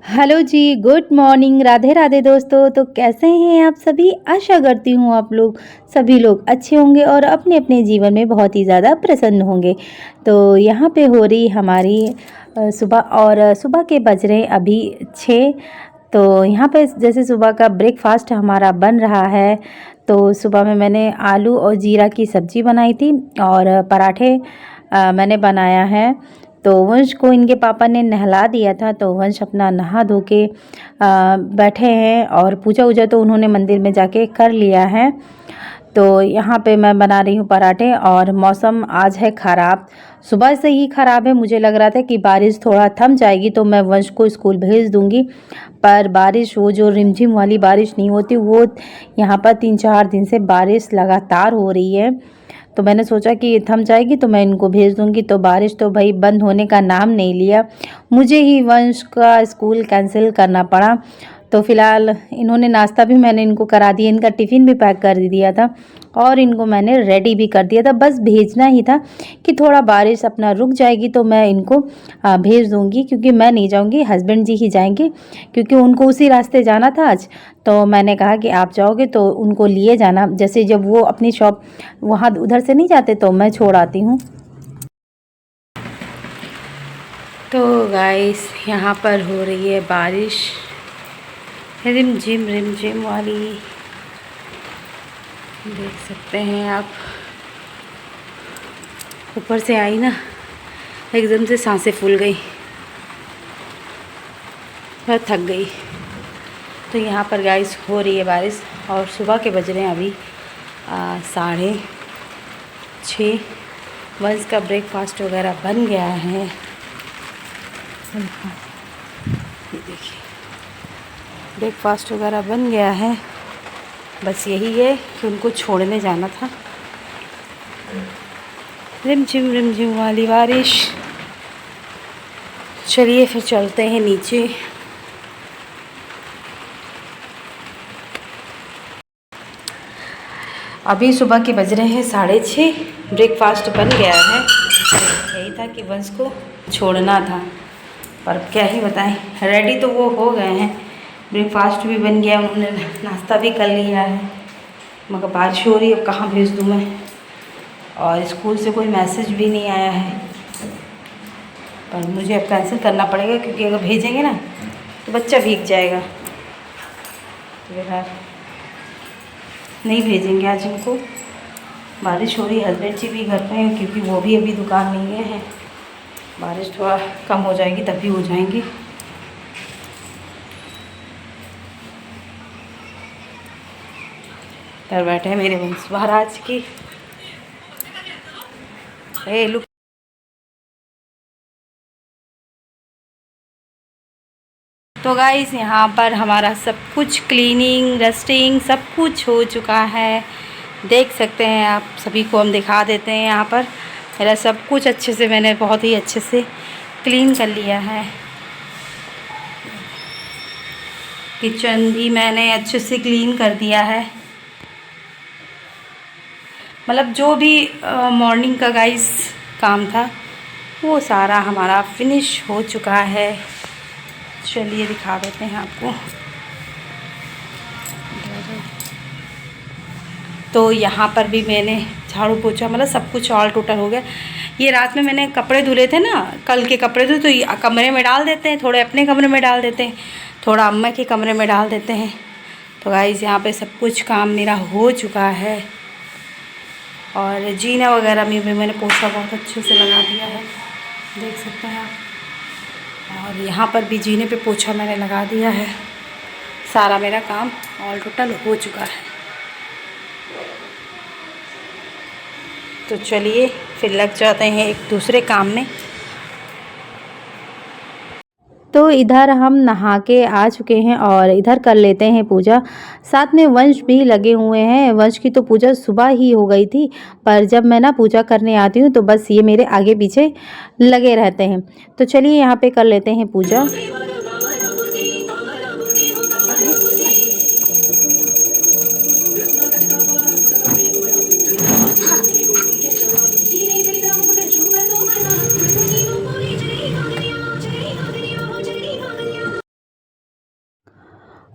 Hello जी, good morning, Radhe Radhe दोस्तों। तो कैसे हैं आप सभी? आशा करती हूँ आप लोग सभी लोग अच्छे होंगे और अपने अपने जीवन में बहुत ही ज़्यादा प्रसन्न होंगे। तो यहाँ पे हो रही हमारी सुबह और सुबह के बज रहे अभी 6। तो यहाँ पे जैसे सुबह का ब्रेकफास्ट हमारा बन रहा है। तो सुबह में मैंने आलू और जीरा की सब्ज़ी बनाई थी और पराठे मैंने बनाया है। तो वंश को इनके पापा ने नहला दिया था, तो वंश अपना नहा धो के बैठे हैं और पूजा वूजा तो उन्होंने मंदिर में जाके कर लिया है। तो यहाँ पे मैं बना रही हूँ पराठे और मौसम आज है ख़राब, सुबह से ही ख़राब है। मुझे लग रहा था कि बारिश थोड़ा थम जाएगी तो मैं वंश को स्कूल भेज दूँगी, पर बारिश वो जो रिमझिम वाली बारिश नहीं होती वो यहाँ पर 3-4 दिन से बारिश लगातार हो रही है। तो मैंने सोचा कि थम जाएगी तो मैं इनको भेज दूँगी, तो बारिश तो भाई बंद होने का नाम नहीं लिया। मुझे ही वंश का स्कूल कैंसिल करना पड़ा। तो फ़िलहाल इन्होंने नाश्ता भी मैंने इनको करा दिया, इनका टिफ़िन भी पैक कर दिया था और इनको मैंने रेडी भी कर दिया था। बस भेजना ही था कि थोड़ा बारिश अपना रुक जाएगी तो मैं इनको भेज दूँगी, क्योंकि मैं नहीं जाऊँगी, हस्बैंड जी ही जाएँगे, क्योंकि उनको उसी रास्ते जाना था आज। तो मैंने कहा कि आप जाओगे तो उनको लिए जाना, जैसे जब वो अपनी शॉप वहाँ उधर से नहीं जाते तो मैं छोड़ आती हूँ। तो गाइस यहाँ पर हो रही है बारिश, रिम झिम वाली, देख सकते हैं आप। ऊपर से आई ना, एकदम से सांसें फूल गई, बहुत थक गई। तो यहाँ पर गाइस हो रही है बारिश और सुबह के बज रहे हैं अभी 6:30। वंश का ब्रेकफास्ट वगैरह बन गया है। ये देखिए ब्रेकफास्ट वगैरह बन गया है, बस यही है कि उनको छोड़ने जाना था। रिम झिम वाली बारिश। चलिए फिर चलते हैं नीचे। अभी सुबह के बज रहे हैं 6:30। ब्रेकफास्ट बन गया है, यही था कि वंश को छोड़ना था, पर क्या ही बताएं, रेडी तो वो हो गए हैं, ब्रेकफास्ट भी बन गया, उन्होंने नाश्ता भी कर लिया है, मगर बारिश हो रही है, अब कहाँ भेज दूँ मैं। और स्कूल से कोई मैसेज भी नहीं आया है, पर मुझे अब कैंसिल करना पड़ेगा, क्योंकि अगर भेजेंगे ना तो बच्चा भीग जाएगा। तो फिर नहीं भेजेंगे आज इनको। बारिश हो रही है, हस्बैंड जी भी घर पे हैं, क्योंकि वो भी अभी दुकान नहीं गए हैं। बारिश थोड़ा कम हो जाएगी तभी हो जाएंगे। इधर बैठे हैं मेरे वंश महाराज की। लुक। तो गाइस यहाँ पर हमारा सब कुछ क्लीनिंग डस्टिंग सब कुछ हो चुका है, देख सकते हैं आप। सभी को हम दिखा देते हैं। यहाँ पर मेरा सब कुछ अच्छे से, मैंने बहुत ही अच्छे से क्लीन कर लिया है। किचन भी मैंने अच्छे से क्लीन कर दिया है, मतलब जो भी मॉर्निंग का गाइस काम था वो सारा हमारा फिनिश हो चुका है। चलिए दिखा देते हैं आपको। तो यहाँ पर भी मैंने झाड़ू पोछा, मतलब सब कुछ ऑल टोटल हो गया। ये रात में मैंने कपड़े धुले थे ना, कल के कपड़े धुले, तो ये कमरे में डाल देते हैं, थोड़े अपने कमरे में डाल देते हैं, थोड़ा अम्मा के कमरे में डाल देते हैं। तो गाइस यहाँ पे सब कुछ काम मेरा हो चुका है। और जीना वगैरह में भी मैंने पोछा बहुत अच्छे से लगा दिया है, देख सकते हैं आप। और यहाँ पर भी जीने पे पोछा मैंने लगा दिया है। सारा मेरा काम ऑल टोटल हो चुका है। तो चलिए फिर लग जाते हैं एक दूसरे काम में। तो इधर हम नहा के आ चुके हैं और इधर कर लेते हैं पूजा। साथ में वंश भी लगे हुए हैं। वंश की तो पूजा सुबह ही हो गई थी, पर जब मैं ना पूजा करने आती हूँ तो बस ये मेरे आगे पीछे लगे रहते हैं। तो चलिए यहाँ पे कर लेते हैं पूजा।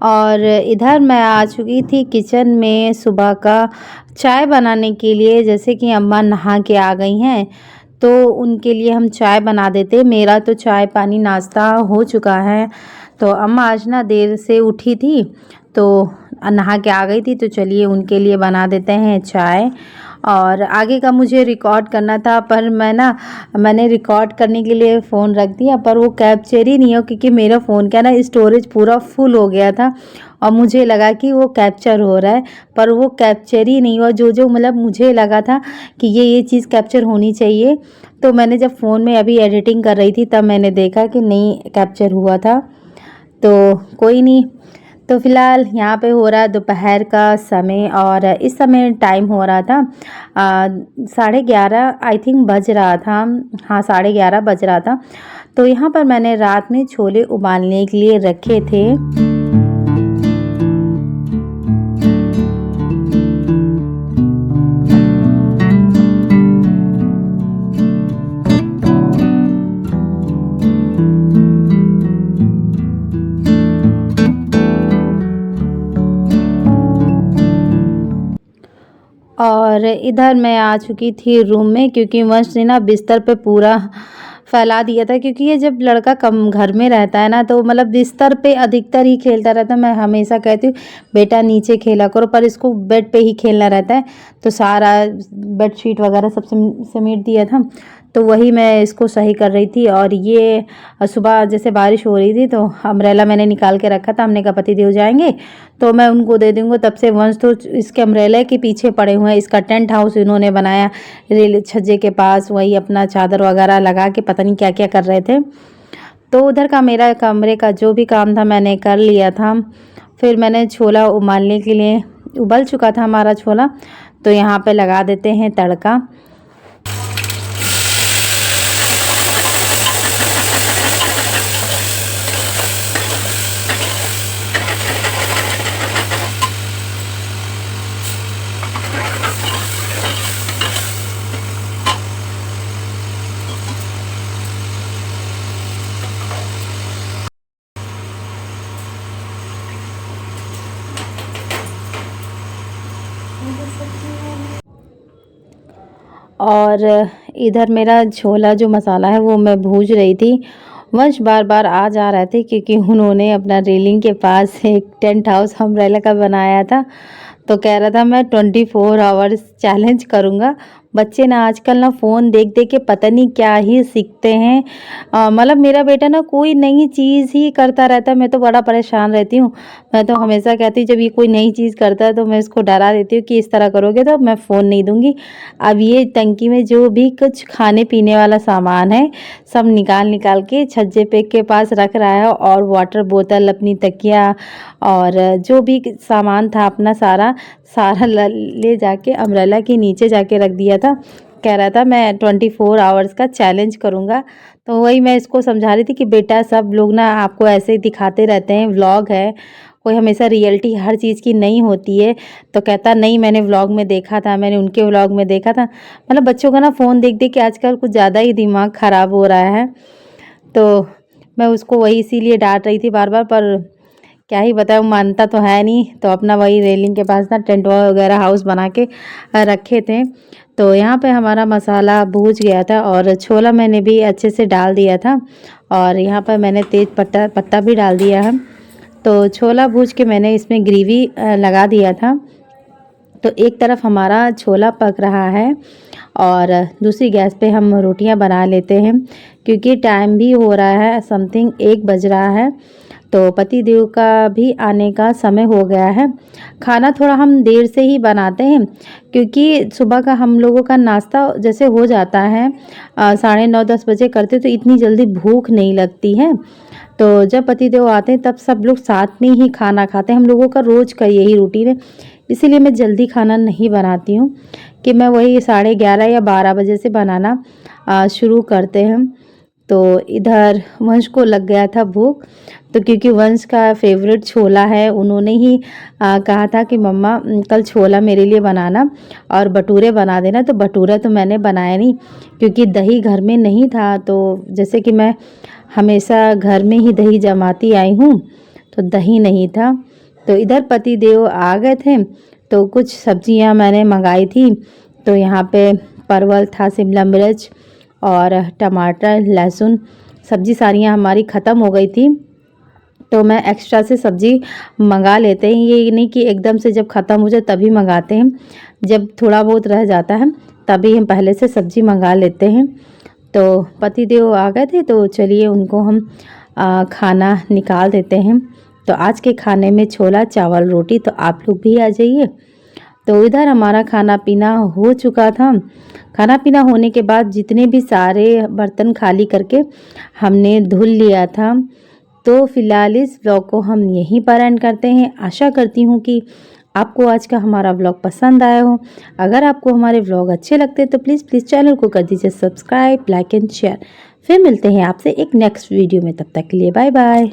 और इधर मैं आ चुकी थी किचन में सुबह का चाय बनाने के लिए। जैसे कि अम्मा नहा के आ गई हैं तो उनके लिए हम चाय बना देते। मेरा तो चाय पानी नाश्ता हो चुका है। तो अम्मा आज ना देर से उठी थी तो नहा के आ गई थी, तो चलिए उनके लिए बना देते हैं चाय। और आगे का मुझे रिकॉर्ड करना था, पर मैंने रिकॉर्ड करने के लिए फ़ोन रख दिया, पर वो कैप्चर ही नहीं हो, क्योंकि मेरा फ़ोन का ना स्टोरेज पूरा फुल हो गया था और मुझे लगा कि वो कैप्चर हो रहा है, पर वो कैप्चर ही नहीं हुआ। जो मतलब मुझे लगा था कि ये चीज़ कैप्चर होनी चाहिए, तो मैंने जब फ़ोन में अभी एडिटिंग कर रही थी तब मैंने देखा कि नहीं कैप्चर हुआ था। तो कोई नहीं। तो फ़िलहाल यहाँ पे हो रहा है दोपहर का समय और इस समय टाइम हो रहा था 11:30 आई थिंक बज रहा था। हाँ, 11:30 बज रहा था। तो यहाँ पर मैंने रात में छोले उबालने के लिए रखे थे। और इधर मैं आ चुकी थी रूम में, क्योंकि वंश ने ना बिस्तर पे पूरा फैला दिया था। क्योंकि ये जब लड़का कम घर में रहता है ना तो मतलब बिस्तर पे अधिकतर ही खेलता रहता है। मैं हमेशा कहती हूँ बेटा नीचे खेला करो, पर इसको बेड पे ही खेलना रहता है। तो सारा बेडशीट वगैरह सब समेट दिया था, तो वही मैं इसको सही कर रही थी। और ये सुबह जैसे बारिश हो रही थी तो अम्ब्रेला मैंने निकाल के रखा था। हमने कहा पतिदेव जाएंगे तो मैं उनको दे दूँगा। तब से वंश तो इसके अम्ब्रेला के पीछे पड़े हुए हैं। इसका टेंट हाउस इन्होंने बनाया रेल छज्जे के पास, वही अपना चादर वगैरह लगा के पता नहीं क्या क्या कर रहे थे। तो उधर का मेरा कमरे का जो भी काम था मैंने कर लिया था। फिर मैंने छोला उबालने के लिए, उबल चुका था हमारा छोला, तो यहाँ पे लगा देते हैं तड़का। और इधर मेरा छोला जो मसाला है वो मैं भूज रही थी। वंश बार बार आ जा रहे थे, क्योंकि उन्होंने अपना रेलिंग के पास एक टेंट हाउस अम्ब्रेला का बनाया था। तो कह रहा था मैं 24 आवर्स चैलेंज करूँगा। बच्चे ना आजकल ना फ़ोन देख देख के पता नहीं क्या ही सीखते हैं। मतलब मेरा बेटा ना कोई नई चीज़ ही करता रहता है। मैं तो बड़ा परेशान रहती हूँ। मैं तो हमेशा कहती हूँ जब ये कोई नई चीज़ करता है तो मैं इसको डरा देती हूँ कि इस तरह करोगे तो मैं फ़ोन नहीं दूँगी। अब ये टंकी में जो भी कुछ खाने पीने वाला सामान है सब निकाल निकाल के छज्जे पे के पास रख रहा है, और वाटर बोतल, अपनी तकिया और जो भी सामान था अपना सारा ले जाके अम्ब्रेला के नीचे जाके रख दिया था। कह रहा था मैं 24 आवर्स का चैलेंज करूँगा। तो वही मैं इसको समझा रही थी कि बेटा सब लोग ना आपको ऐसे ही दिखाते रहते हैं, व्लॉग है, कोई हमेशा रियलिटी हर चीज़ की नहीं होती है। तो कहता नहीं मैंने व्लॉग में देखा था, मैंने उनके व्लॉग में देखा था। मतलब बच्चों का ना फ़ोन देख देख के आजकल कुछ ज़्यादा ही दिमाग ख़राब हो रहा है। तो मैं उसको वही इसीलिए डांट रही थी बार बार, पर क्या ही बताऊँ, मानता तो है नहीं। तो अपना वही रेलिंग के पास ना टेंट वगैरह हाउस बना के रखे थे। तो यहाँ पे हमारा मसाला भूज गया था और छोला मैंने भी अच्छे से डाल दिया था, और यहाँ पर मैंने तेज पत्ता भी डाल दिया है। तो छोला भूज के मैंने इसमें ग्रेवी लगा दिया था। तो एक तरफ हमारा छोला पक रहा है और दूसरी गैस पे हम रोटियां बना लेते हैं, क्योंकि टाइम भी हो रहा है, समथिंग 1 बज रहा है। तो पति देव का भी आने का समय हो गया है। खाना थोड़ा हम देर से ही बनाते हैं, क्योंकि सुबह का हम लोगों का नाश्ता जैसे हो जाता है 9:30-10 बजे करते, तो इतनी जल्दी भूख नहीं लगती है। तो जब पति देव आते हैं तब सब लोग साथ में ही खाना खाते हैं। हम लोगों का रोज़ का यही रूटीन है, इसीलिए मैं जल्दी खाना नहीं बनाती हूँ, कि मैं वही 11:30 या 12 बजे से बनाना शुरू करते हैं। तो इधर वंश को लग गया था भूख, तो क्योंकि वंश का फेवरेट छोला है, उन्होंने ही कहा था कि मम्मा कल छोला मेरे लिए बनाना और भटूरे बना देना। तो भटूरा तो मैंने बनाया नहीं, क्योंकि दही घर में नहीं था। तो जैसे कि मैं हमेशा घर में ही दही जमाती आई हूँ, तो दही नहीं था। तो इधर पति देव आ गए थे, तो कुछ सब्जियां मैंने मंगाई थी। तो यहाँ पे परवल था, शिमला मिर्च और टमाटर, लहसुन, सब्जी सारियां हमारी ख़त्म हो गई थी, तो मैं एक्स्ट्रा से सब्ज़ी मंगा लेते हैं। ये नहीं कि एकदम से जब ख़त्म हो जाए तभी मंगाते हैं, जब थोड़ा बहुत रह जाता है तभी हम पहले से सब्ज़ी मंगा लेते हैं। तो पति देव आ गए थे, तो चलिए उनको हम खाना निकाल देते हैं। तो आज के खाने में छोला चावल रोटी, तो आप लोग भी आ जाइए। तो इधर हमारा खाना पीना हो चुका था। खाना पीना होने के बाद जितने भी सारे बर्तन खाली करके हमने धुल लिया था। तो फिलहाल इस व्लॉग को हम यहीं पर एंड करते हैं। आशा करती हूँ कि आपको आज का हमारा व्लॉग पसंद आया हो। अगर आपको हमारे व्लॉग अच्छे लगते हैं तो प्लीज़ चैनल को कर दीजिए सब्सक्राइब, लाइक एंड शेयर। फिर मिलते हैं आपसे एक नेक्स्ट वीडियो में, तब तक के लिए बाय बाय।